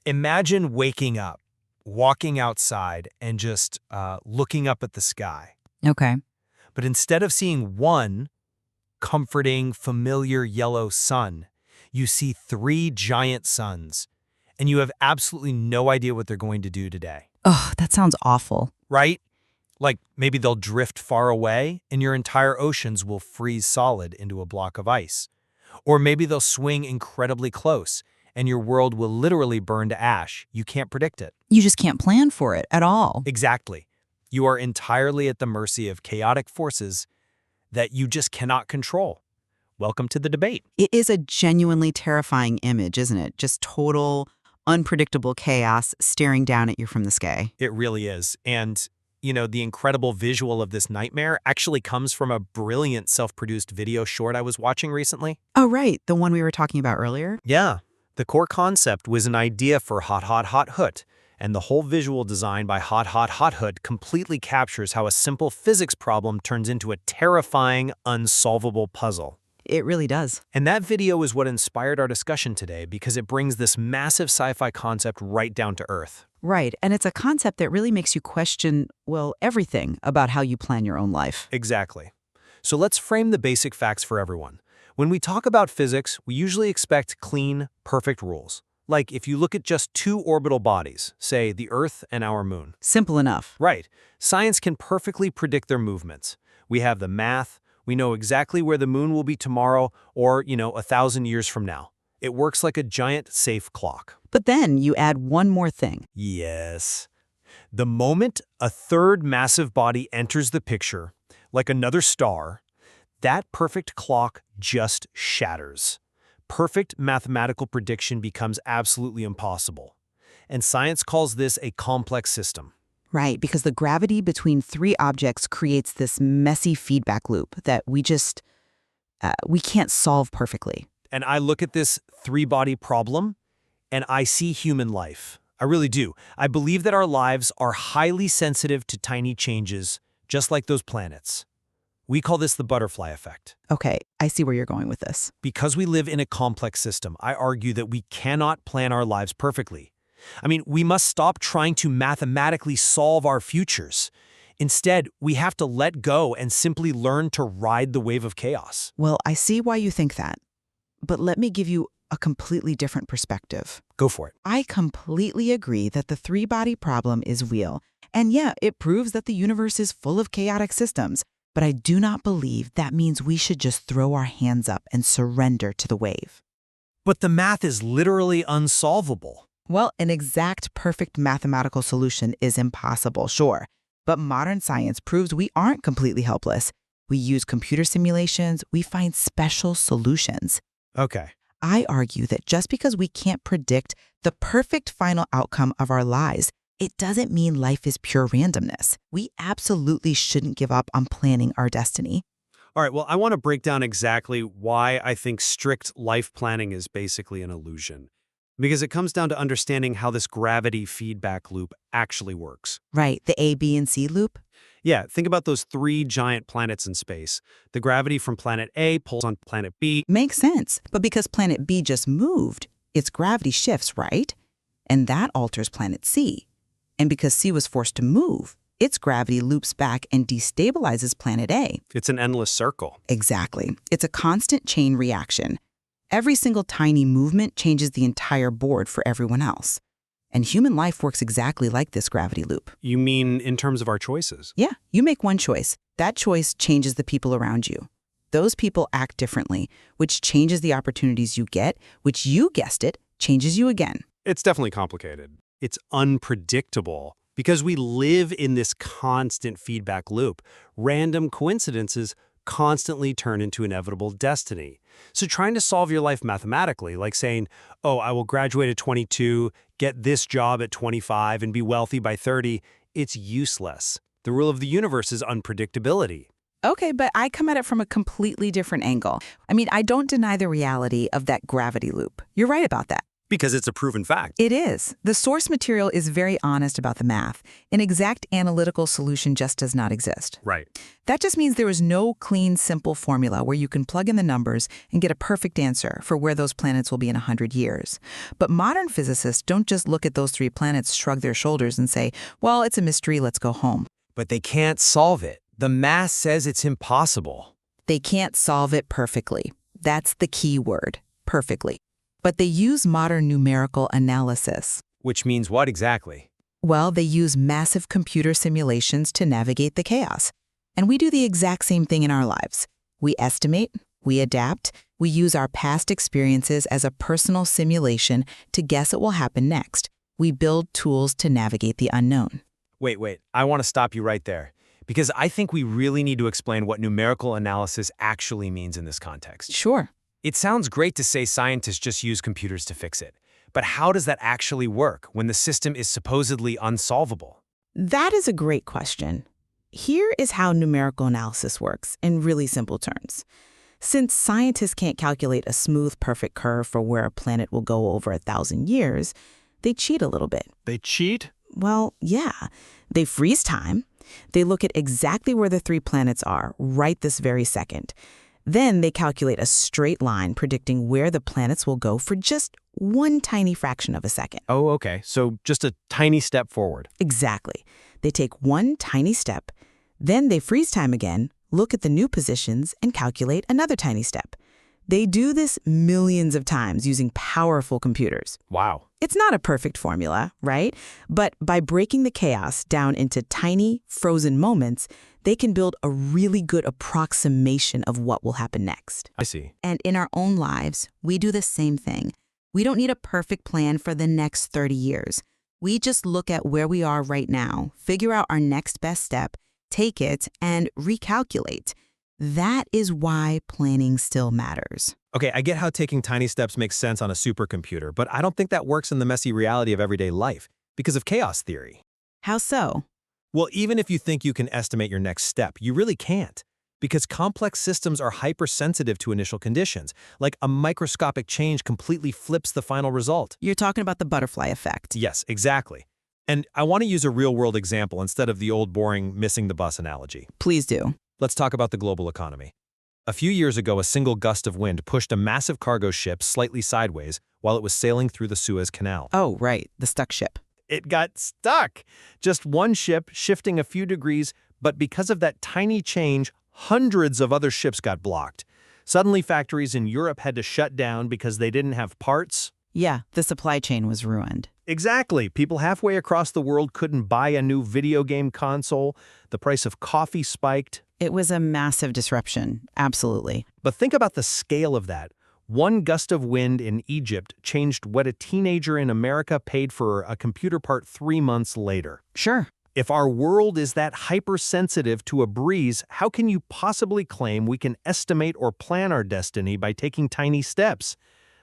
Imagine waking up, walking outside, and just looking up at the sky. Okay. But instead of seeing one comforting, familiar yellow sun, you see three giant suns, and you have absolutely no idea what they're going to do today. Oh, that sounds awful. Right? Like maybe they'll drift far away and your entire oceans will freeze solid into a block of ice. Or maybe they'll swing incredibly close and your world will literally burn to ash. You can't predict it. You just can't plan for it at all. Exactly. You are entirely at the mercy of chaotic forces that you just cannot control. Welcome to the debate. It is a genuinely terrifying image, isn't it? Just total, unpredictable chaos staring down at you from the sky. It really is. And the incredible visual of this nightmare actually comes from a brilliant self-produced video short I was watching recently. Oh, right. The one we were talking about earlier? Yeah. The core concept was an idea for Hot Hot Hot Hoot, and the whole visual design by Hot Hot Hot Hoot completely captures how a simple physics problem turns into a terrifying, unsolvable puzzle. It really does. And that video is what inspired our discussion today because it brings this massive sci-fi concept right down to earth. Right. And it's a concept that really makes you question, well, everything about how you plan your own life. Exactly. So let's frame the basic facts for everyone. When we talk about physics, we usually expect clean, perfect rules. Like if you look at just two orbital bodies, say the Earth and our moon. Simple enough. Right. Science can perfectly predict their movements. We have the math. We know exactly where the moon will be tomorrow or, 1,000 years from now. It works like a giant safe clock. But then you add one more thing. Yes. The moment a third massive body enters the picture, like another star, that perfect clock just shatters. Perfect mathematical prediction becomes absolutely impossible. And science calls this a complex system. Right, because the gravity between three objects creates this messy feedback loop that we can't solve perfectly. And I look at this three-body problem, and I see human life. I really do. I believe that our lives are highly sensitive to tiny changes, just like those planets. We call this the butterfly effect. Okay, I see where you're going with this. Because we live in a complex system, I argue that we cannot plan our lives perfectly. We must stop trying to mathematically solve our futures. Instead, we have to let go and simply learn to ride the wave of chaos. Well, I see why you think that. But let me give you a completely different perspective. Go for it. I completely agree that the three-body problem is real. And yeah, it proves that the universe is full of chaotic systems. But I do not believe that means we should just throw our hands up and surrender to the wave. But the math is literally unsolvable. Well, an exact perfect mathematical solution is impossible, sure. But modern science proves we aren't completely helpless. We use computer simulations, we find special solutions. Okay. I argue that just because we can't predict the perfect final outcome of our lives, it doesn't mean life is pure randomness. We absolutely shouldn't give up on planning our destiny. All right, well, I want to break down exactly why I think strict life planning is basically an illusion. Because it comes down to understanding how this gravity feedback loop actually works. Right, the A, B, and C loop? Yeah, think about those three giant planets in space. The gravity from planet A pulls on planet B. Makes sense. But because planet B just moved, its gravity shifts, right? And that alters planet C. And because C was forced to move, its gravity loops back and destabilizes planet A. It's an endless circle. Exactly. It's a constant chain reaction. Every single tiny movement changes the entire board for everyone else. And human life works exactly like this gravity loop. You mean in terms of our choices? Yeah, you make one choice. That choice changes the people around you. Those people act differently, which changes the opportunities you get, which, you guessed it, changes you again. It's definitely complicated. It's unpredictable. Because we live in this constant feedback loop, random coincidences constantly turn into inevitable destiny. So trying to solve your life mathematically, like saying, oh, I will graduate at 22, get this job at 25, and be wealthy by 30, it's useless. The rule of the universe is unpredictability. Okay, but I come at it from a completely different angle. I don't deny the reality of that gravity loop. You're right about that. Because it's a proven fact. It is. The source material is very honest about the math. An exact analytical solution just does not exist. Right. That just means there is no clean, simple formula where you can plug in the numbers and get a perfect answer for where those planets will be in 100 years. But modern physicists don't just look at those 3 planets, shrug their shoulders, and say, well, it's a mystery, let's go home. But they can't solve it. The math says it's impossible. They can't solve it perfectly. That's the key word, perfectly. But they use modern numerical analysis. Which means what exactly? Well, they use massive computer simulations to navigate the chaos. And we do the exact same thing in our lives. We estimate, we adapt, we use our past experiences as a personal simulation to guess what will happen next. We build tools to navigate the unknown. Wait, I want to stop you right there. Because I think we really need to explain what numerical analysis actually means in this context. Sure. It sounds great to say scientists just use computers to fix it. But how does that actually work when the system is supposedly unsolvable? That is a great question. Here is how numerical analysis works in really simple terms. Since scientists can't calculate a smooth, perfect curve for where a planet will go over 1,000 years, they cheat a little bit. They cheat? Well, yeah. They freeze time. They look at exactly where the 3 planets are right this very second. Then they calculate a straight line predicting where the planets will go for just one tiny fraction of a second. Oh, okay. So just a tiny step forward. Exactly. They take one tiny step, then they freeze time again, look at the new positions, and calculate another tiny step. They do this millions of times using powerful computers. Wow. It's not a perfect formula, right? But by breaking the chaos down into tiny, frozen moments, they can build a really good approximation of what will happen next. I see. And in our own lives, we do the same thing. We don't need a perfect plan for the next 30 years. We just look at where we are right now, figure out our next best step, take it, and recalculate. That is why planning still matters. Okay, I get how taking tiny steps makes sense on a supercomputer, but I don't think that works in the messy reality of everyday life because of chaos theory. How so? Well, even if you think you can estimate your next step, you really can't. Because complex systems are hypersensitive to initial conditions. Like a microscopic change completely flips the final result. You're talking about the butterfly effect. Yes, exactly. And I want to use a real-world example instead of the old boring missing the bus analogy. Please do. Let's talk about the global economy. A few years ago, a single gust of wind pushed a massive cargo ship slightly sideways while it was sailing through the Suez Canal. Oh, right, the stuck ship. It got stuck. Just one ship shifting a few degrees, but because of that tiny change, hundreds of other ships got blocked. Suddenly, factories in Europe had to shut down because they didn't have parts. Yeah, the supply chain was ruined. Exactly. People halfway across the world couldn't buy a new video game console. The price of coffee spiked. It was a massive disruption, absolutely. But think about the scale of that. One gust of wind in Egypt changed what a teenager in America paid for a computer part 3 months later. Sure. If our world is that hypersensitive to a breeze, how can you possibly claim we can estimate or plan our destiny by taking tiny steps?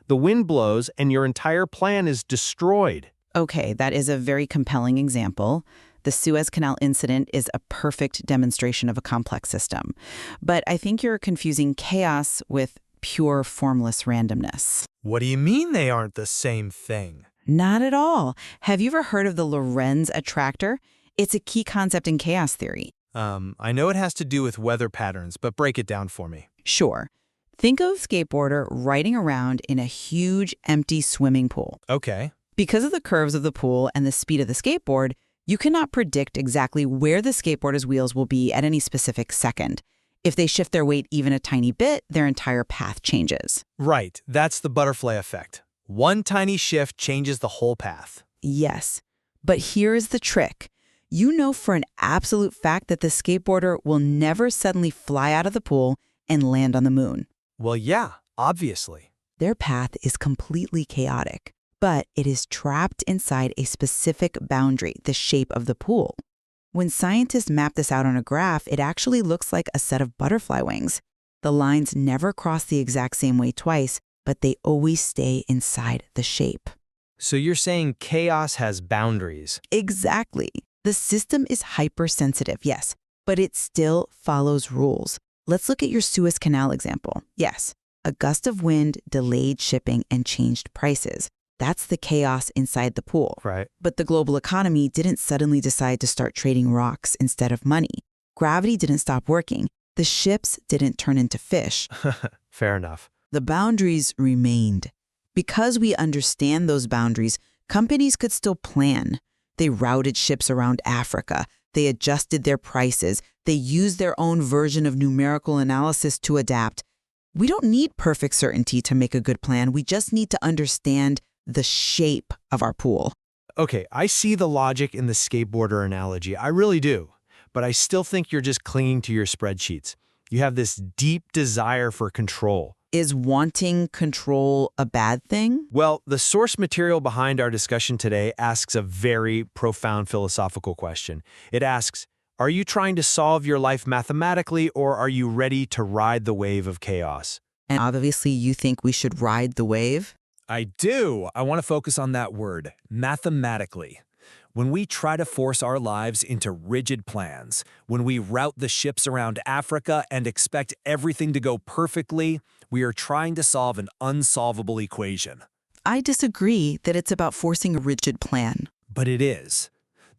The wind blows and your entire plan is destroyed. Okay, that is a very compelling example. The Suez Canal incident is a perfect demonstration of a complex system. But I think you're confusing chaos with pure formless randomness. What do you mean they aren't the same thing? Not at all. Have you ever heard of the Lorenz attractor? It's a key concept in chaos theory. I know it has to do with weather patterns, but break it down for me. Sure. Think of a skateboarder riding around in a huge, empty swimming pool. Okay. Because of the curves of the pool and the speed of the skateboard, you cannot predict exactly where the skateboarder's wheels will be at any specific second. If they shift their weight even a tiny bit, their entire path changes. Right, that's the butterfly effect. One tiny shift changes the whole path. Yes, but here is the trick. You know for an absolute fact that the skateboarder will never suddenly fly out of the pool and land on the moon. Well, yeah, obviously. Their path is completely chaotic, but it is trapped inside a specific boundary, the shape of the pool. When scientists map this out on a graph, it actually looks like a set of butterfly wings. The lines never cross the exact same way twice, but they always stay inside the shape. So you're saying chaos has boundaries. Exactly. The system is hypersensitive, yes, but it still follows rules. Let's look at your Suez Canal example. Yes, a gust of wind delayed shipping and changed prices. That's the chaos inside the pool. Right. But the global economy didn't suddenly decide to start trading rocks instead of money. Gravity didn't stop working. The ships didn't turn into fish. Fair enough. The boundaries remained. Because we understand those boundaries, companies could still plan. They routed ships around Africa. They adjusted their prices. They used their own version of numerical analysis to adapt. We don't need perfect certainty to make a good plan. We just need to understand the shape of our pool. Okay, I see the logic in the skateboarder analogy. I really do. But I still think you're just clinging to your spreadsheets. You have this deep desire for control. Is wanting control a bad thing? Well, the source material behind our discussion today asks a very profound philosophical question. It asks, are you trying to solve your life mathematically, or are you ready to ride the wave of chaos? And obviously you think we should ride the wave? I do. I want to focus on that word, mathematically. When we try to force our lives into rigid plans, when we route the ships around Africa and expect everything to go perfectly, we are trying to solve an unsolvable equation. I disagree that it's about forcing a rigid plan. But it is.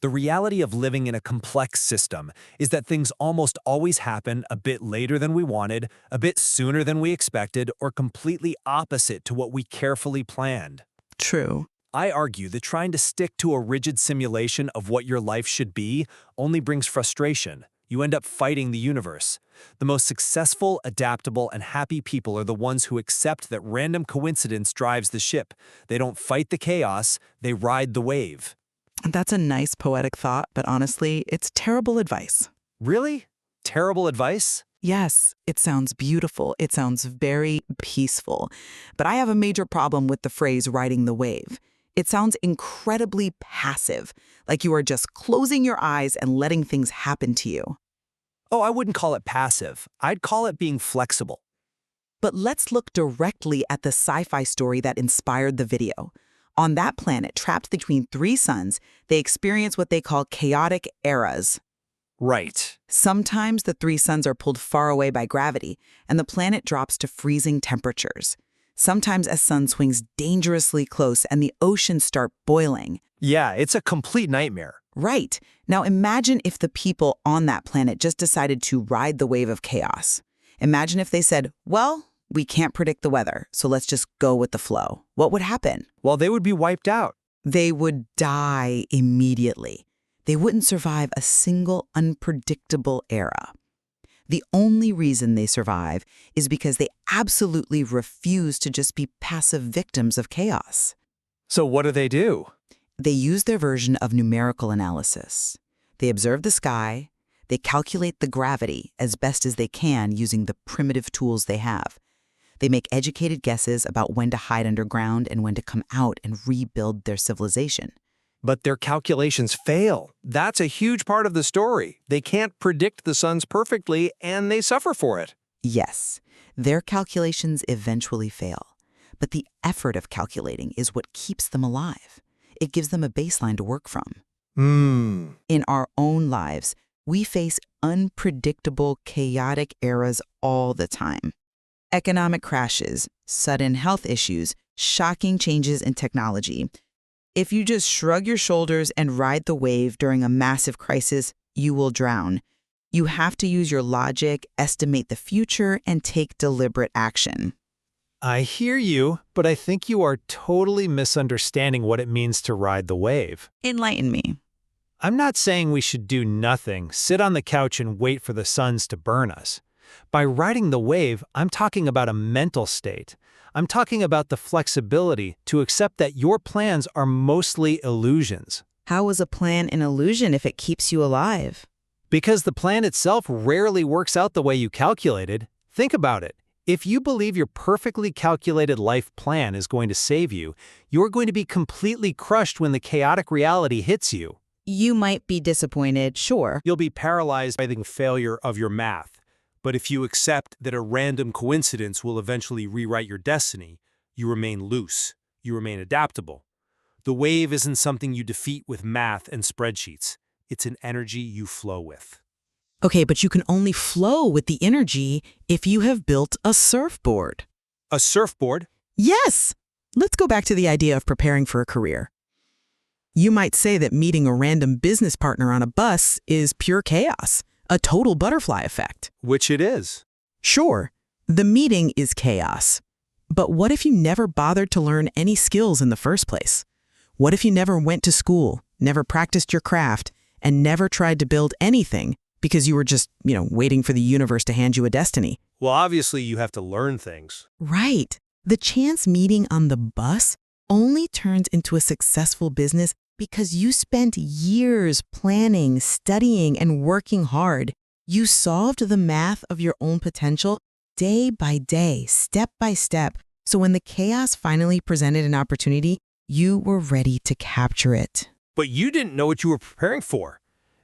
The reality of living in a complex system is that things almost always happen a bit later than we wanted, a bit sooner than we expected, or completely opposite to what we carefully planned. True. I argue that trying to stick to a rigid simulation of what your life should be only brings frustration. You end up fighting the universe. The most successful, adaptable, and happy people are the ones who accept that random coincidence drives the ship. They don't fight the chaos, they ride the wave. That's a nice poetic thought, but honestly, it's terrible advice. Really? Terrible advice? Yes, it sounds beautiful. It sounds very peaceful. But I have a major problem with the phrase riding the wave. It sounds incredibly passive, like you are just closing your eyes and letting things happen to you. Oh, I wouldn't call it passive. I'd call it being flexible. But let's look directly at the sci-fi story that inspired the video. On that planet, trapped between three suns, they experience what they call chaotic eras. Right. Sometimes the three suns are pulled far away by gravity, and the planet drops to freezing temperatures. Sometimes a sun swings dangerously close and the oceans start boiling. Yeah, it's a complete nightmare. Right. Now imagine if the people on that planet just decided to ride the wave of chaos. Imagine if they said, well, we can't predict the weather, so let's just go with the flow. What would happen? Well, they would be wiped out. They would die immediately. They wouldn't survive a single unpredictable era. The only reason they survive is because they absolutely refuse to just be passive victims of chaos. So what do? They use their version of numerical analysis. They observe the sky. They calculate the gravity as best as they can using the primitive tools they have. They make educated guesses about when to hide underground and when to come out and rebuild their civilization. But their calculations fail. That's a huge part of the story. They can't predict the suns perfectly, and they suffer for it. Yes, their calculations eventually fail. But the effort of calculating is what keeps them alive. It gives them a baseline to work from. In our own lives, we face unpredictable, chaotic eras all the time. Economic crashes, sudden health issues, shocking changes in technology. If you just shrug your shoulders and ride the wave during a massive crisis, you will drown. You have to use your logic, estimate the future, and take deliberate action. I hear you, but I think you are totally misunderstanding what it means to ride the wave. Enlighten me. I'm not saying we should do nothing, sit on the couch and wait for the suns to burn us. By riding the wave, I'm talking about a mental state. I'm talking about the flexibility to accept that your plans are mostly illusions. How is a plan an illusion if it keeps you alive? Because the plan itself rarely works out the way you calculated. Think about it. If you believe your perfectly calculated life plan is going to save you, you're going to be completely crushed when the chaotic reality hits you. You might be disappointed, sure. You'll be paralyzed by the failure of your math. But if you accept that a random coincidence will eventually rewrite your destiny, you remain loose. You remain adaptable. The wave isn't something you defeat with math and spreadsheets. It's an energy you flow with. Okay, but you can only flow with the energy if you have built a surfboard. A surfboard? Yes! Let's go back to the idea of preparing for a career. You might say that meeting a random business partner on a bus is pure chaos, a total butterfly effect. Which it is. Sure, the meeting is chaos. But what if you never bothered to learn any skills in the first place? What if you never went to school, never practiced your craft, and never tried to build anything because you were just, waiting for the universe to hand you a destiny? Well, obviously you have to learn things. Right. The chance meeting on the bus only turns into a successful business because you spent years planning, studying, and working hard. You solved the math of your own potential day by day, step by step. So when the chaos finally presented an opportunity, you were ready to capture it. But you didn't know what you were preparing for.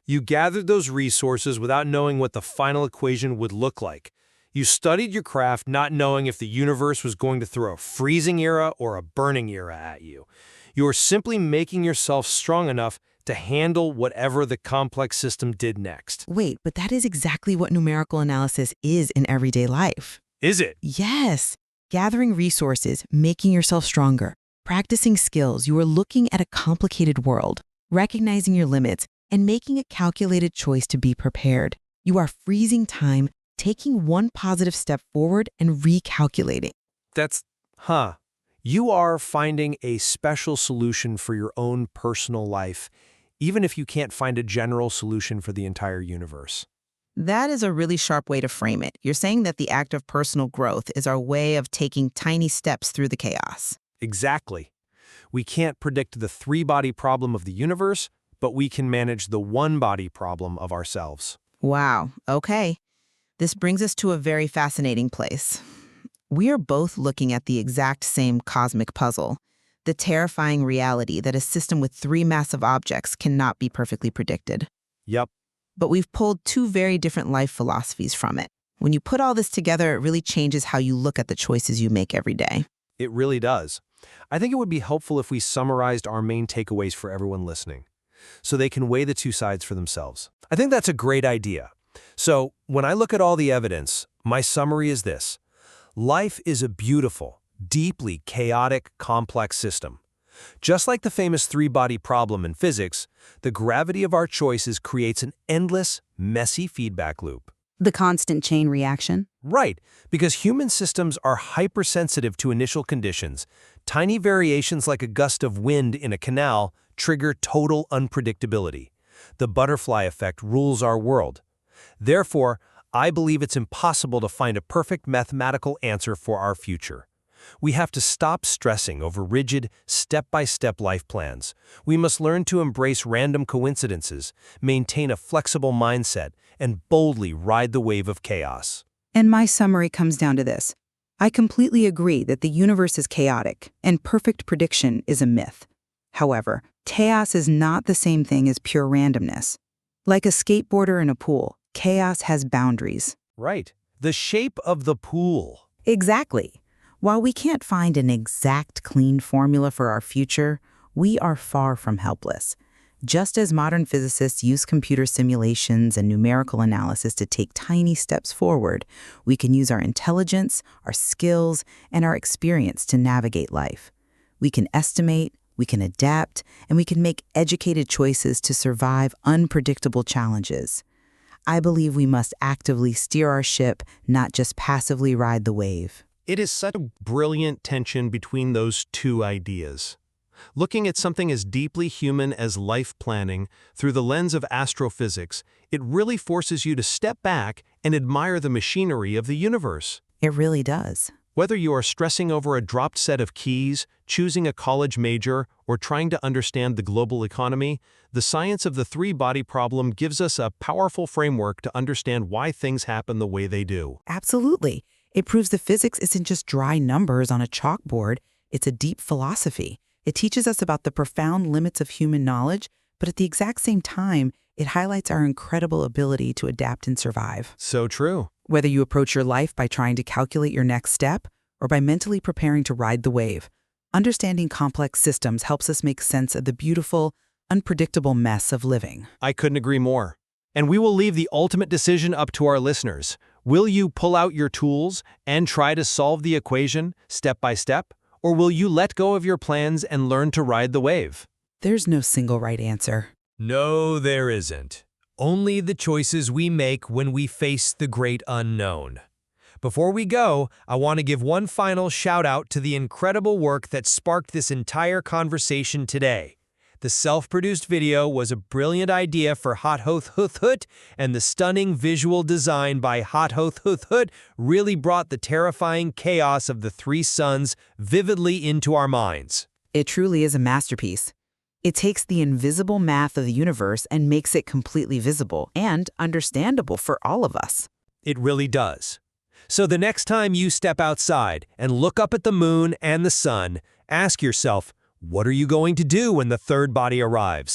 You gathered those resources without knowing what the final equation would look like. You studied your craft not knowing if the universe was going to throw a freezing era or a burning era at you. You were simply making yourself strong enough to handle whatever the complex system did next. Wait, but that is exactly what numerical analysis is in everyday life. Is it? Yes. Gathering resources, making yourself stronger, practicing skills. You are looking at a complicated world, recognizing your limits, and making a calculated choice to be prepared. You are freezing time, taking one positive step forward and recalculating. You are finding a special solution for your own personal life, even if you can't find a general solution for the entire universe. That is a really sharp way to frame it. You're saying that the act of personal growth is our way of taking tiny steps through the chaos. Exactly. We can't predict the three-body problem of the universe, but we can manage the one-body problem of ourselves. Wow, okay. This brings us to a very fascinating place. We are both looking at the exact same cosmic puzzle, the terrifying reality that a system with three massive objects cannot be perfectly predicted. Yep. But we've pulled two very different life philosophies from it. When you put all this together, it really changes how you look at the choices you make every day. It really does. I think it would be helpful if we summarized our main takeaways for everyone listening, so they can weigh the two sides for themselves. I think that's a great idea. So, when I look at all the evidence, my summary is this. Life is a beautiful, deeply chaotic, complex system. Just like the famous three-body problem in physics, the gravity of our choices creates an endless, messy feedback loop. The constant chain reaction? Right, because human systems are hypersensitive to initial conditions. Tiny variations like a gust of wind in a canal trigger total unpredictability. The butterfly effect rules our world. Therefore, I believe it's impossible to find a perfect mathematical answer for our future. We have to stop stressing over rigid, step-by-step life plans. We must learn to embrace random coincidences, maintain a flexible mindset, and boldly ride the wave of chaos. And my summary comes down to this. I completely agree that the universe is chaotic, and perfect prediction is a myth. However, chaos is not the same thing as pure randomness. Like a skateboarder in a pool, chaos has boundaries. Right. The shape of the pool. Exactly. While we can't find an exact clean formula for our future, we are far from helpless. Just as modern physicists use computer simulations and numerical analysis to take tiny steps forward, we can use our intelligence, our skills, and our experience to navigate life. We can estimate, we can adapt, and we can make educated choices to survive unpredictable challenges. I believe we must actively steer our ship, not just passively ride the wave. It is such a brilliant tension between those two ideas. Looking at something as deeply human as life planning through the lens of astrophysics, it really forces you to step back and admire the machinery of the universe. It really does. Whether you are stressing over a dropped set of keys, choosing a college major, or trying to understand the global economy, the science of the three-body problem gives us a powerful framework to understand why things happen the way they do. Absolutely. It proves that physics isn't just dry numbers on a chalkboard, it's a deep philosophy. It teaches us about the profound limits of human knowledge, but at the exact same time, it highlights our incredible ability to adapt and survive. So true. Whether you approach your life by trying to calculate your next step or by mentally preparing to ride the wave, understanding complex systems helps us make sense of the beautiful, unpredictable mess of living. I couldn't agree more. And we will leave the ultimate decision up to our listeners. Will you pull out your tools and try to solve the equation step by step? Or will you let go of your plans and learn to ride the wave? There's no single right answer. No, there isn't. Only the choices we make when we face the great unknown. Before we go, I want to give one final shout out to the incredible work that sparked this entire conversation today. The self-produced video was a brilliant idea for Hot Hoth Huth Hut, and the stunning visual design by Hot Hoth Huth Hut really brought the terrifying chaos of the three suns vividly into our minds. It truly is a masterpiece. It takes the invisible math of the universe and makes it completely visible and understandable for all of us. It really does. So the next time you step outside and look up at the moon and the sun, ask yourself, what are you going to do when the third body arrives?